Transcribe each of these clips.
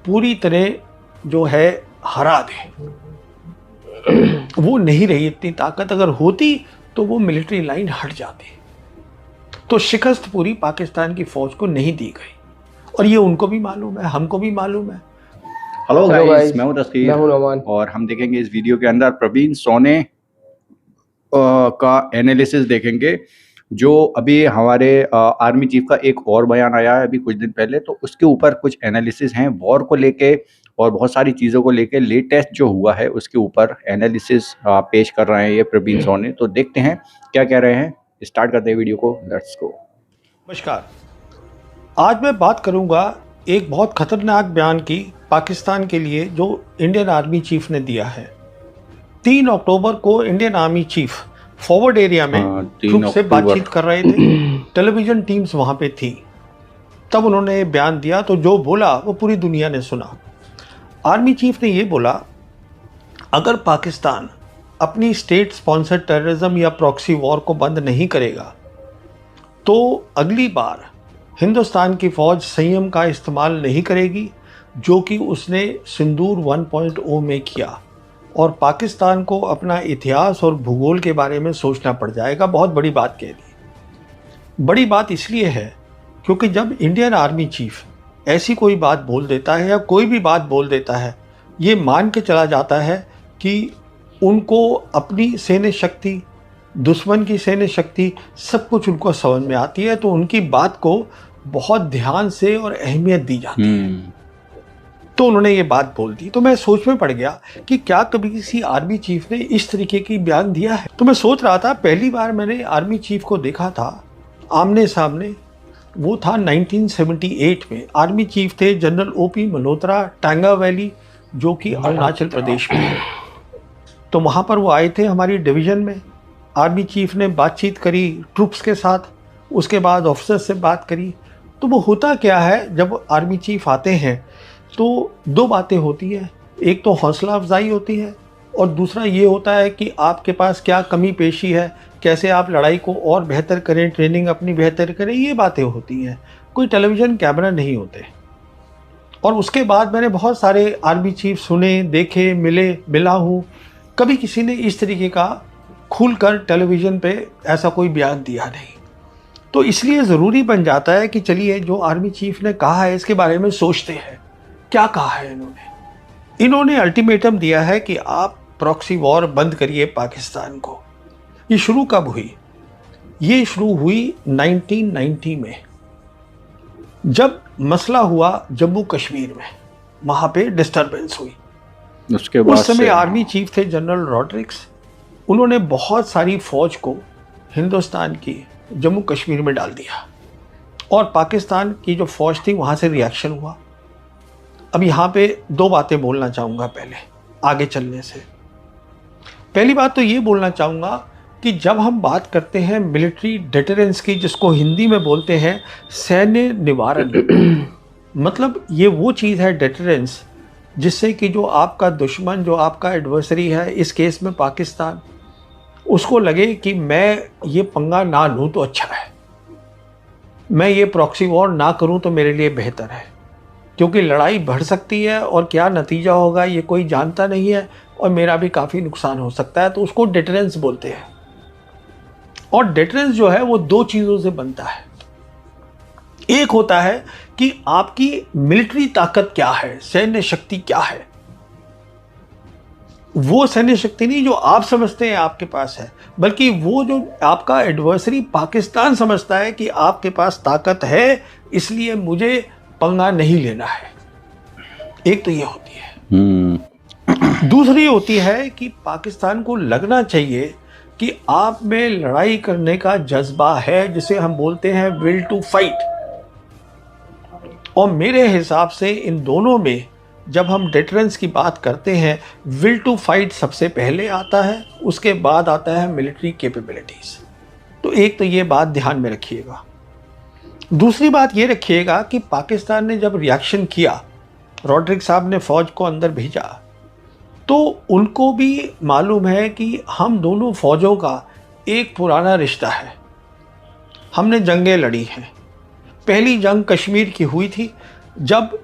पूरी तरह जो है हरा दे। वो नहीं रही इतनी ताकत, अगर होती तो वो मिलिट्री लाइन हट जाती। तो शिकस्त पूरी पाकिस्तान की फौज को नहीं दी गई और ये उनको भी मालूम है, हमको भी मालूम है। हेलो गाइस, मैं हूं तस्कीर और हम देखेंगे इस वीडियो के अंदर प्रवीण सोने का एनालिसिस देखेंगे। जो अभी हमारे आर्मी चीफ का एक और बयान आया है अभी कुछ दिन पहले, तो उसके ऊपर कुछ एनालिसिस हैं वॉर को लेके और बहुत सारी चीज़ों को लेके। लेटेस्ट जो हुआ है उसके ऊपर एनालिसिस पेश कर रहे हैं ये प्रवीण सोने। तो देखते हैं क्या कह रहे हैं, स्टार्ट करते हैं वीडियो को, लेट्स गो। नमस्कार, आज मैं बात करूंगा एक बहुत खतरनाक बयान की पाकिस्तान के लिए जो इंडियन आर्मी चीफ ने दिया है। 3 अक्टूबर को Indian army chief forward area में ट्रूप से बातचीत कर रहे थे। टेलीविजन टीम्स वहां पे थी, तब उन्होंने ये बयान दिया। तो जो बोला वो पूरी दुनिया ने सुना। आर्मी चीफ ने ये बोला, अगर पाकिस्तान अपनी स्टेट स्पॉन्सर्ड टेररिज्म या प्रॉक्सी वॉर को बंद नहीं करेगा तो अगली बार हिंदुस्तान की फौज संयम का इस्तेमाल नहीं करेगी, जो कि उसने सिंदूर 1.0 में किया, और पाकिस्तान को अपना इतिहास और भूगोल के बारे में सोचना पड़ जाएगा। बहुत बड़ी बात कह दी। बड़ी बात इसलिए है क्योंकि जब इंडियन आर्मी चीफ ऐसी कोई बात बोल देता है या कोई भी बात बोल देता है, ये मान के चला जाता है कि उनको अपनी सैन्य शक्ति, दुश्मन की सैन्य शक्ति, सब कुछ उनको समझ में आती है, तो उनकी बात को बहुत ध्यान से और अहमियत दी जाती है। तो उन्होंने ये बात बोल दी। तो मैं सोच में पड़ गया कि क्या कभी किसी आर्मी चीफ ने इस तरीके की बयान दिया है। तो मैं सोच रहा था, पहली बार मैंने आर्मी चीफ को देखा था आमने सामने, वो था 1978 में। आर्मी चीफ थे जनरल ओपी मल्होत्रा, टांगा वैली, जो कि अरुणाचल प्रदेश में है। तो वहाँ पर वो आए थे हमारी डिवीज़न में। आर्मी चीफ ने बातचीत करी ट्रूप्स के साथ, उसके बाद ऑफिसर्स से बात करी। तो वो होता क्या है, जब आर्मी चीफ आते हैं तो 2 बातें होती हैं। एक तो हौसला अफजाई होती है और दूसरा ये होता है कि आपके पास क्या कमी पेशी है, कैसे आप लड़ाई को और बेहतर करें, ट्रेनिंग अपनी बेहतर करें, ये बातें होती हैं। कोई टेलीविज़न कैमरा नहीं होते। और उसके बाद मैंने बहुत सारे आर्मी चीफ सुने, देखे, मिला हूँ। कभी किसी ने इस तरीके का खुलकर टेलीविज़न पे ऐसा कोई बयान दिया नहीं। तो इसलिए ज़रूरी बन जाता है कि चलिए जो आर्मी चीफ ने कहा है इसके बारे में सोचते हैं। क्या कहा है इन्होंने अल्टीमेटम दिया है कि आप प्रॉक्सी वॉर बंद करिए पाकिस्तान को। ये शुरू कब हुई? ये शुरू हुई 1990 में, जब मसला हुआ जम्मू कश्मीर में, वहाँ पे डिस्टर्बेंस हुई। उसके बाद उस समय आर्मी चीफ थे जनरल रॉड्रिक्स। उन्होंने बहुत सारी फौज को हिंदुस्तान की जम्मू कश्मीर में डाल दिया और पाकिस्तान की जो फौज थी वहाँ से रिएक्शन हुआ। अब यहाँ पे 2 बातें बोलना चाहूँगा पहले आगे चलने से। पहली बात तो ये बोलना चाहूँगा कि जब हम बात करते हैं मिलिट्री डिटरेंस की, जिसको हिंदी में बोलते हैं सैन्य निवारण, मतलब ये वो चीज़ है डिटरेंस जिससे कि जो आपका दुश्मन, जो आपका एडवर्सरी है, इस केस में पाकिस्तान, उसको लगे कि मैं ये पंगा ना लूँ तो अच्छा है, मैं ये प्रॉक्सी वॉर ना करूँ तो मेरे लिए बेहतर है, क्योंकि लड़ाई बढ़ सकती है और क्या नतीजा होगा ये कोई जानता नहीं है और मेरा भी काफ़ी नुकसान हो सकता है। तो उसको डिटरेंस बोलते हैं। और डिटरेंस जो है वो 2 चीज़ों से बनता है। एक होता है कि आपकी मिलिट्री ताकत क्या है, सैन्य शक्ति क्या है। वो सैन्य शक्ति नहीं जो आप समझते हैं आपके पास है, बल्कि वो जो आपका एडवर्सरी पाकिस्तान समझता है कि आपके पास ताकत है, इसलिए मुझे पंगा नहीं लेना है। एक तो ये होती है। दूसरी होती है कि पाकिस्तान को लगना चाहिए कि आप में लड़ाई करने का जज्बा है, जिसे हम बोलते हैं विल टू फाइट। और मेरे हिसाब से इन दोनों में जब हम डिटरेंस की बात करते हैं, विल टू फाइट सबसे पहले आता है, उसके बाद आता है मिलिट्री कैपेबिलिटीज़। तो एक तो ये बात ध्यान में रखिएगा। दूसरी बात ये रखिएगा कि पाकिस्तान ने जब रिएक्शन किया, रॉड्रिक्स साहब ने फ़ौज को अंदर भेजा, तो उनको भी मालूम है कि हम दोनों फ़ौजों का एक पुराना रिश्ता है। हमने जंगें लड़ी हैं। पहली जंग कश्मीर की हुई थी, जब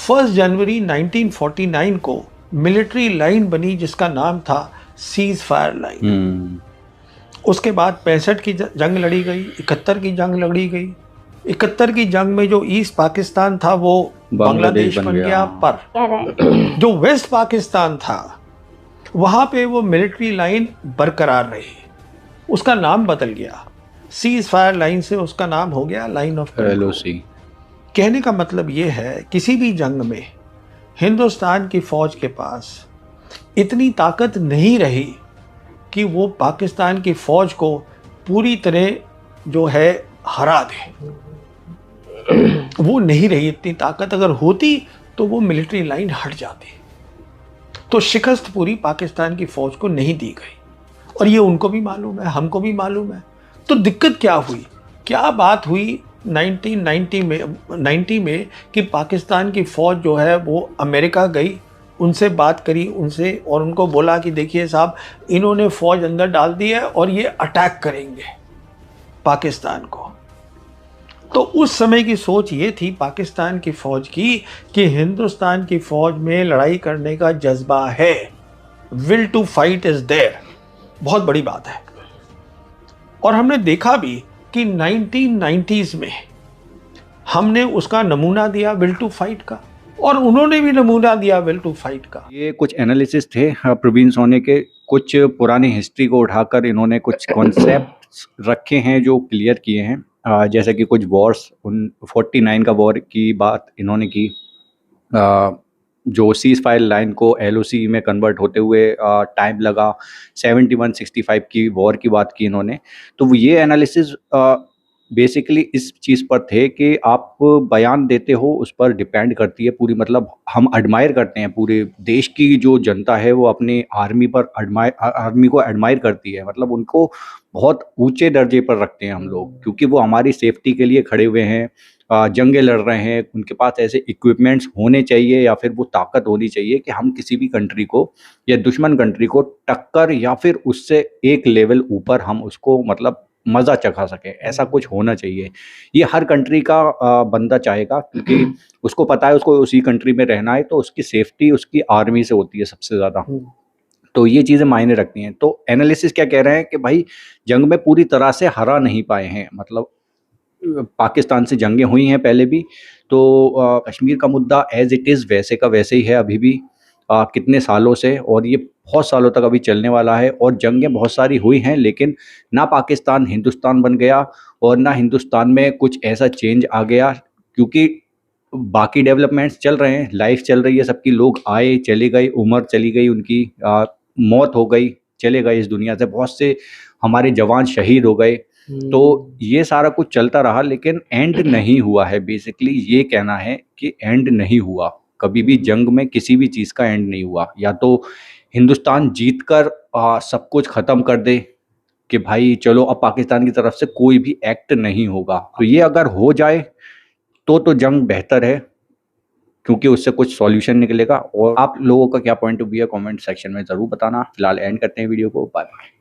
1 जनवरी 1949 को मिलिट्री लाइन बनी जिसका नाम था सीज फायर लाइन। उसके बाद 65 की जंग लड़ी गई, 71 की जंग लड़ी गई। 71 की जंग में जो ईस्ट पाकिस्तान था वो बांग्लादेश बन गया, पर जो वेस्ट पाकिस्तान था वहां पे वो मिलिट्री लाइन बरकरार रही, उसका नाम बदल गया। सीज फायर लाइन से उसका नाम हो गया लाइन ऑफ LOC। कहने का मतलब ये है किसी भी जंग में हिंदुस्तान की फौज के पास इतनी ताकत नहीं रही कि वो पाकिस्तान की फौज को पूरी तरह जो है हरा दे। वो नहीं रही इतनी ताकत, अगर होती तो वो मिलिट्री लाइन हट जाती। तो शिकस्त पूरी पाकिस्तान की फौज को नहीं दी गई, और ये उनको भी मालूम है, हमको भी मालूम है। तो दिक्कत क्या हुई, क्या बात हुई 1990 में कि पाकिस्तान की फौज जो है वो अमेरिका गई, उनसे बात करी उनसे, और उनको बोला कि देखिए साहब, इन्होंने फौज अंदर डाल दी है और ये अटैक करेंगे पाकिस्तान को। तो उस समय की सोच ये थी पाकिस्तान की फौज की कि हिंदुस्तान की फौज में लड़ाई करने का जज्बा है, will to fight is there. बहुत बड़ी बात है। और हमने देखा भी कि 1990s में हमने उसका नमूना दिया विल टू फाइट का, और उन्होंने भी नमूना दिया विल टू फाइट का। ये कुछ एनालिसिस थे प्रवीण सोने के, कुछ पुरानी हिस्ट्री को उठाकर इन्होंने कुछ कॉन्सेप्ट्स रखे हैं जो क्लियर किए हैं। जैसे कि कुछ वॉर्स, 49 का वॉर की बात इन्होंने की, जो सीज फायर लाइन को LOC में कन्वर्ट होते हुए टाइम लगा, 71-65 की वॉर की बात की इन्होंने। तो ये एनालिसिस बेसिकली इस चीज़ पर थे कि आप बयान देते हो उस पर डिपेंड करती है पूरी, मतलब हम एडमायर करते हैं, पूरे देश की जो जनता है वो अपनी आर्मी पर आर्मी को एडमायर करती है, मतलब उनको बहुत ऊंचे दर्जे पर रखते हैं हम लोग, क्योंकि वो हमारी सेफ्टी के लिए खड़े हुए हैं, जंगें लड़ रहे हैं, उनके पास ऐसे इक्विपमेंट्स होने चाहिए या फिर वो ताकत होनी चाहिए कि हम किसी भी कंट्री को या दुश्मन कंट्री को टक्कर या फिर उससे एक लेवल ऊपर हम उसको मतलब मज़ा चखा सकें, ऐसा कुछ होना चाहिए। ये हर कंट्री का बंदा चाहेगा, क्योंकि उसको पता है उसको उसी कंट्री में रहना है, तो उसकी सेफ्टी उसकी आर्मी से होती है सबसे ज़्यादा। तो ये चीज़ें मायने रखती हैं। तो एनालिसिस क्या कह रहे हैं कि भाई जंग में पूरी तरह से हरा नहीं पाए हैं, मतलब पाकिस्तान से जंगें हुई हैं पहले भी, तो कश्मीर का मुद्दा एज़ इट इज़ वैसे का वैसे ही है अभी भी, कितने सालों से, और ये बहुत सालों तक अभी चलने वाला है। और जंगें बहुत सारी हुई हैं, लेकिन ना पाकिस्तान हिंदुस्तान बन गया और ना हिंदुस्तान में कुछ ऐसा चेंज आ गया, क्योंकि बाकी डेवलपमेंट्स चल रहे हैं, लाइफ चल रही है सबकी, लोग आए चले गए, उम्र चली गई उनकी, मौत हो गई, चले गए इस दुनिया से, बहुत से हमारे जवान शहीद हो गए। तो ये सारा कुछ चलता रहा, लेकिन एंड नहीं हुआ है। बेसिकली ये कहना है कि एंड नहीं हुआ कभी भी, जंग में किसी भी चीज़ का एंड नहीं हुआ। या तो हिंदुस्तान जीतकर सब कुछ ख़त्म कर दे कि भाई चलो अब पाकिस्तान की तरफ से कोई भी एक्ट नहीं होगा, तो ये अगर हो जाए तो जंग बेहतर है, क्योंकि उससे कुछ सॉल्यूशन निकलेगा। और आप लोगों का क्या पॉइंट ऑफ व्यू है कमेंट सेक्शन में ज़रूर बताना। फिलहाल एंड करते हैं वीडियो को, बाय बाय।